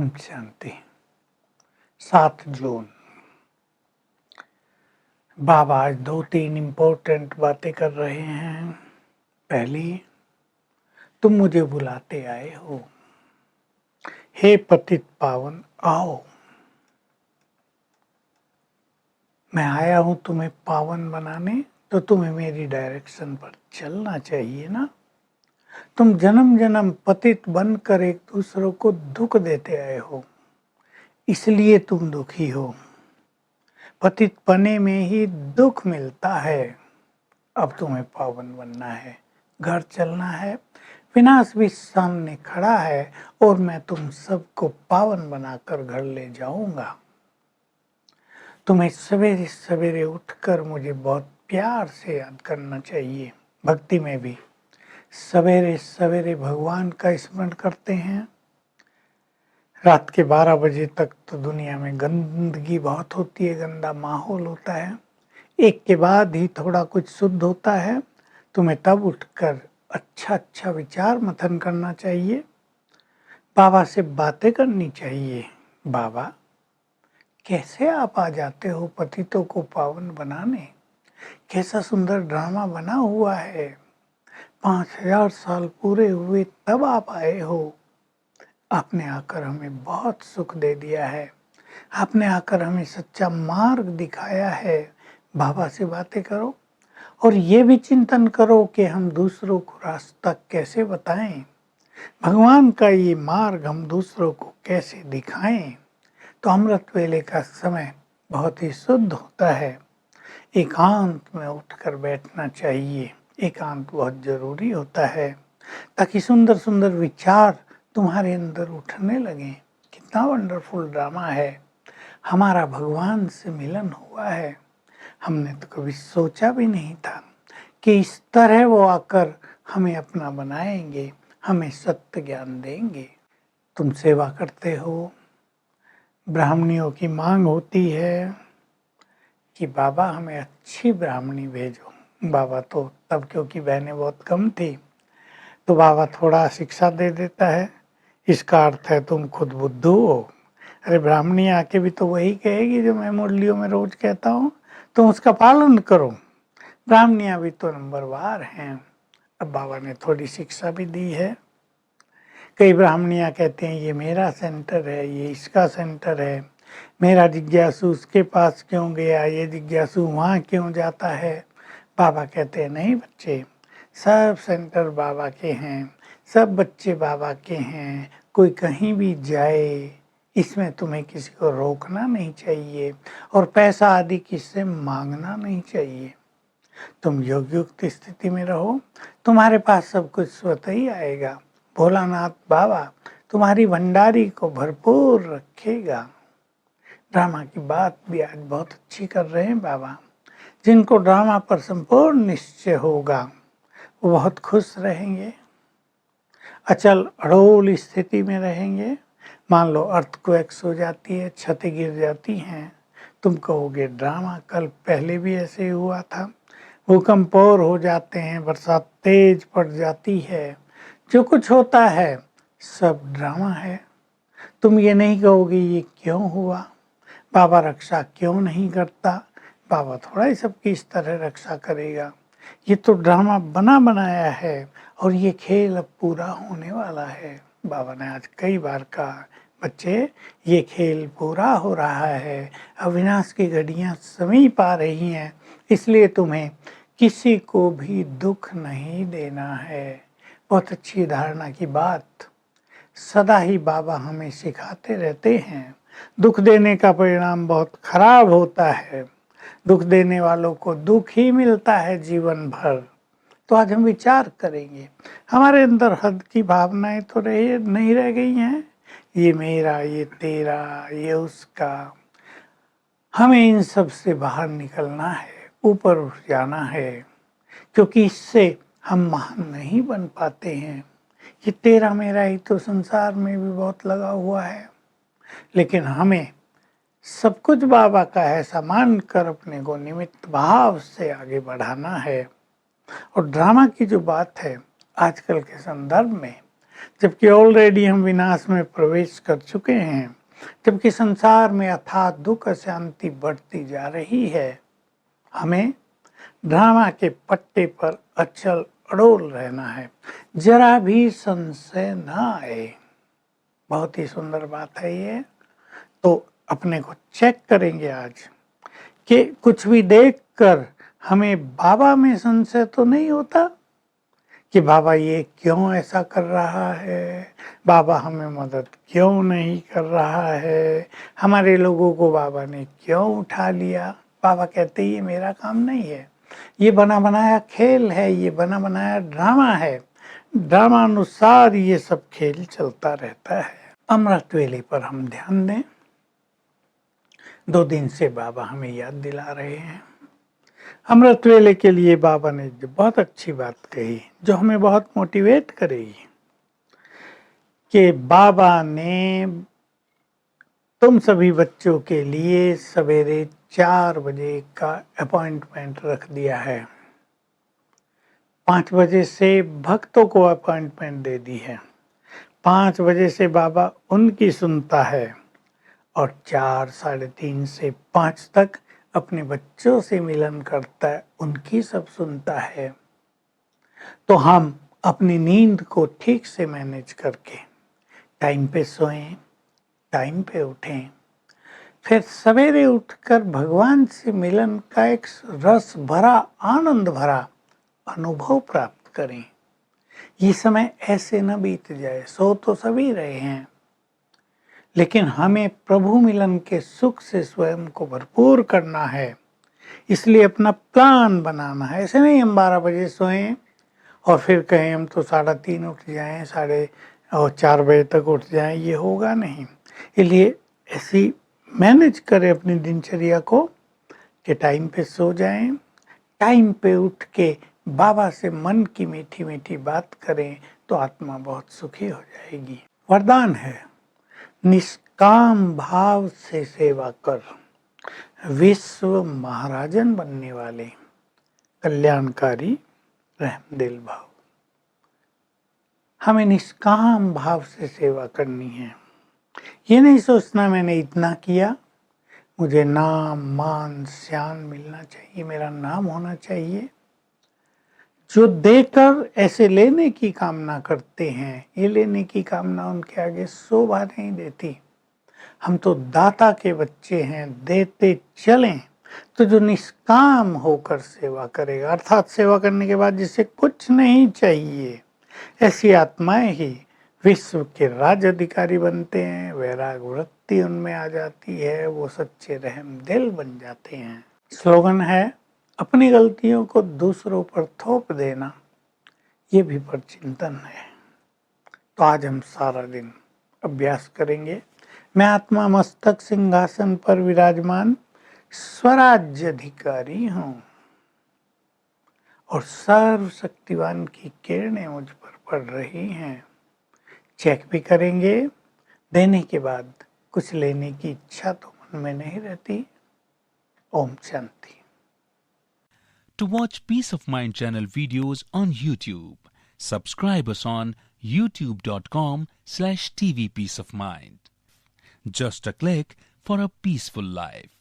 ओम शांति। 7 जून। बाबा आज 2-3 इम्पोर्टेंट बातें कर रहे हैं। पहली, तुम मुझे बुलाते आए हो, हे पतित पावन आओ। मैं आया हूं तुम्हें पावन बनाने, तो तुम्हें मेरी डायरेक्शन पर चलना चाहिए ना। तुम जन्म जन्म पतित बनकर एक दूसरों को दुख देते आए हो, इसलिए तुम दुखी हो। पतित पने में ही दुख मिलता है। अब तुम्हें पावन बनना है, घर चलना है। विनाश भी सामने खड़ा है और मैं तुम सबको पावन बनाकर घर ले जाऊंगा। तुम्हें सवेरे सवेरे उठकर मुझे बहुत प्यार से याद करना चाहिए। भक्ति में भी सवेरे सवेरे भगवान का स्मरण करते हैं। रात के 12 बजे तक तो दुनिया में गंदगी बहुत होती है, गंदा माहौल होता है। 1 के बाद ही थोड़ा कुछ शुद्ध होता है। तुम्हें तब उठकर अच्छा विचार मंथन करना चाहिए, बाबा से बातें करनी चाहिए। बाबा, कैसे आप आ जाते हो पतितों को पावन बनाने? कैसा सुंदर ड्रामा बना हुआ है। 5000 साल पूरे हुए तब आप आए हो। आपने आकर हमें बहुत सुख दे दिया है। आपने आकर हमें सच्चा मार्ग दिखाया है। बाबा से बातें करो और ये भी चिंतन करो कि हम दूसरों को रास्ता कैसे बताएं। भगवान का ये मार्ग हम दूसरों को कैसे दिखाएं। तो अमृत वेले का समय बहुत ही शुद्ध होता है। एकांत में उठकर बैठना चाहिए। एकांत बहुत जरूरी होता है, ताकि सुंदर सुंदर विचार तुम्हारे अंदर उठने लगे। कितना वंडरफुल ड्रामा है। हमारा भगवान से मिलन हुआ है। हमने तो कभी सोचा भी नहीं था कि इस तरह वो आकर हमें अपना बनाएंगे, हमें सत्य ज्ञान देंगे। तुम सेवा करते हो। ब्राह्मणियों की मांग होती है कि बाबा हमें अच्छी ब्राह्मणी भेजो। बाबा तो तब, क्योंकि बहनें बहुत कम थी, तो बाबा थोड़ा शिक्षा दे देता है। इसका अर्थ है तुम खुद बुद्धू हो। अरे ब्राह्मणी आके भी तो वही कहेगी जो मैं मुरलियों में रोज कहता हूँ, तुम उसका पालन करो। ब्राह्मणियाँ भी तो नंबरवार हैं। अब बाबा ने थोड़ी शिक्षा भी दी है। कई ब्राह्मणियाँ कहते हैं ये मेरा सेंटर है, ये इसका सेंटर है, मेरा जिज्ञासु उसके पास क्यों गया, ये जिज्ञासु वहाँ क्यों जाता है। बाबा कहते हैं नहीं बच्चे, सब सेंटर बाबा के हैं, सब बच्चे बाबा के हैं। कोई कहीं भी जाए, इसमें तुम्हें किसी को रोकना नहीं चाहिए और पैसा आदि किससे मांगना नहीं चाहिए। तुम योगयुक्त स्थिति में रहो, तुम्हारे पास सब कुछ स्वतः ही आएगा। भोलानाथ बाबा तुम्हारी भंडारी को भरपूर रखेगा। ड्रामा की बात भी आज बहुत अच्छी कर रहे हैं बाबा। जिनको ड्रामा पर संपूर्ण निश्चय होगा वो बहुत खुश रहेंगे, अचल अड़ोल स्थिति में रहेंगे। मान लो अर्थक्वेक्स हो जाती है, छतें गिर जाती हैं, तुम कहोगे ड्रामा, कल पहले भी ऐसे हुआ था। भूकंप और हो जाते हैं, बरसात तेज पड़ जाती है। जो कुछ होता है सब ड्रामा है। तुम ये नहीं कहोगे ये क्यों हुआ, बाबा रक्षा क्यों नहीं करता। बाबा थोड़ा ही सबकी इस तरह रक्षा करेगा। ये तो ड्रामा बना बनाया है और ये खेल अब पूरा होने वाला है। बाबा ने आज कई बार कहा, बच्चे ये खेल पूरा हो रहा है, अविनाश की घड़ियां समीप आ रही हैं, इसलिए तुम्हें किसी को भी दुख नहीं देना है। बहुत अच्छी धारणा की बात सदा ही बाबा हमें सिखाते रहते हैं। दुख देने का परिणाम बहुत खराब होता है। दुख देने वालों को दुख ही मिलता है जीवन भर। तो आज हम विचार करेंगे, हमारे अंदर हद की भावनाएं तो नहीं रह गई हैं। ये मेरा, ये तेरा, ये उसका। हमें इन सब से बाहर निकलना है, ऊपर उठ जाना है, क्योंकि इससे हम महान नहीं बन पाते हैं। ये तेरा मेरा ही तो संसार में भी बहुत लगा हुआ है। लेकिन हमें सब कुछ बाबा का है ऐसा मानकर अपने को निमित्त भाव से आगे बढ़ाना है। और ड्रामा की जो बात है आजकल के संदर्भ में, जबकि ऑलरेडी हम विनाश में प्रवेश कर चुके हैं, जबकि संसार में अथाह दुख अशांति बढ़ती जा रही है। हमें ड्रामा के पट्टे पर अचल अड़ोल रहना है, जरा भी संशय ना आए। बहुत ही सुंदर बात है ये। तो अपने को चेक करेंगे आज कि कुछ भी देखकर हमें बाबा में संशय तो नहीं होता कि बाबा ये क्यों ऐसा कर रहा है, बाबा हमें मदद क्यों नहीं कर रहा है, हमारे लोगों को बाबा ने क्यों उठा लिया। बाबा कहते ये मेरा काम नहीं है, ये बना बनाया खेल है, ये बना बनाया ड्रामा है, ड्रामा अनुसार ये सब खेल चलता रहता है। अमृत वेले पर हम ध्यान दें। 2 दिन से बाबा हमें याद दिला रहे हैं। अमृत वेले के लिए बाबा ने जो बहुत अच्छी बात कही, जो हमें बहुत मोटिवेट करेगी, कि बाबा ने तुम सभी बच्चों के लिए सवेरे 4 बजे का अपॉइंटमेंट रख दिया है। 5 बजे से भक्तों को अपॉइंटमेंट दे दी है। 5 बजे से बाबा उनकी सुनता है और 4, 3:30 से 5 तक अपने बच्चों से मिलन करता है, उनकी सब सुनता है। तो हम अपनी नींद को ठीक से मैनेज करके टाइम पे सोएं, टाइम पे उठें, फिर सवेरे उठकर भगवान से मिलन का एक रस भरा, आनंद भरा अनुभव प्राप्त करें। ये समय ऐसे न बीत जाए। सो तो सभी रहे हैं, लेकिन हमें प्रभु मिलन के सुख से स्वयं को भरपूर करना है। इसलिए अपना प्लान बनाना है। ऐसे नहीं हम 12 बजे सोएं और फिर कहें हम तो 3:30 उठ जाएं, 4 बजे तक उठ जाएं, ये होगा नहीं। इसलिए ऐसी मैनेज करें अपनी दिनचर्या को कि टाइम पे सो जाएं, टाइम पे उठ के बाबा से मन की मीठी मीठी बात करें तो आत्मा बहुत सुखी हो जाएगी। वरदान है, निष्काम भाव से सेवा कर, विश्व महाराजन बनने वाले कल्याणकारी रहमदिल भाव। हमें निष्काम भाव से सेवा करनी है। ये नहीं सोचना मैंने इतना किया, मुझे नाम मान शान मिलना चाहिए, मेरा नाम होना चाहिए। जो देकर ऐसे लेने की कामना करते हैं, ये लेने की कामना उनके आगे शोभा नहीं देती। हम तो दाता के बच्चे हैं, देते चलें। तो जो निष्काम होकर सेवा करेगा, अर्थात सेवा करने के बाद जिसे कुछ नहीं चाहिए, ऐसी आत्माएं ही विश्व के राज अधिकारी बनते हैं। वैराग वृत्ति उनमें आ जाती है, वो सच्चे रहम दिल बन जाते हैं। स्लोगन है, अपनी गलतियों को दूसरों पर थोप देना, ये भी परचिंतन है। तो आज हम सारा दिन अभ्यास करेंगे। मैं आत्मा मस्तक सिंहासन पर विराजमान स्वराज्य अधिकारी हूँ और सर्वशक्तिवान की किरणें मुझ पर पड़ रही हैं। चेक भी करेंगे। देने के बाद कुछ लेने की इच्छा तो मन में नहीं रहती। Om Shanti. To watch Peace of Mind channel videos on YouTube, subscribe us on youtube.com/tvpeaceofmind. Just a click for a peaceful life.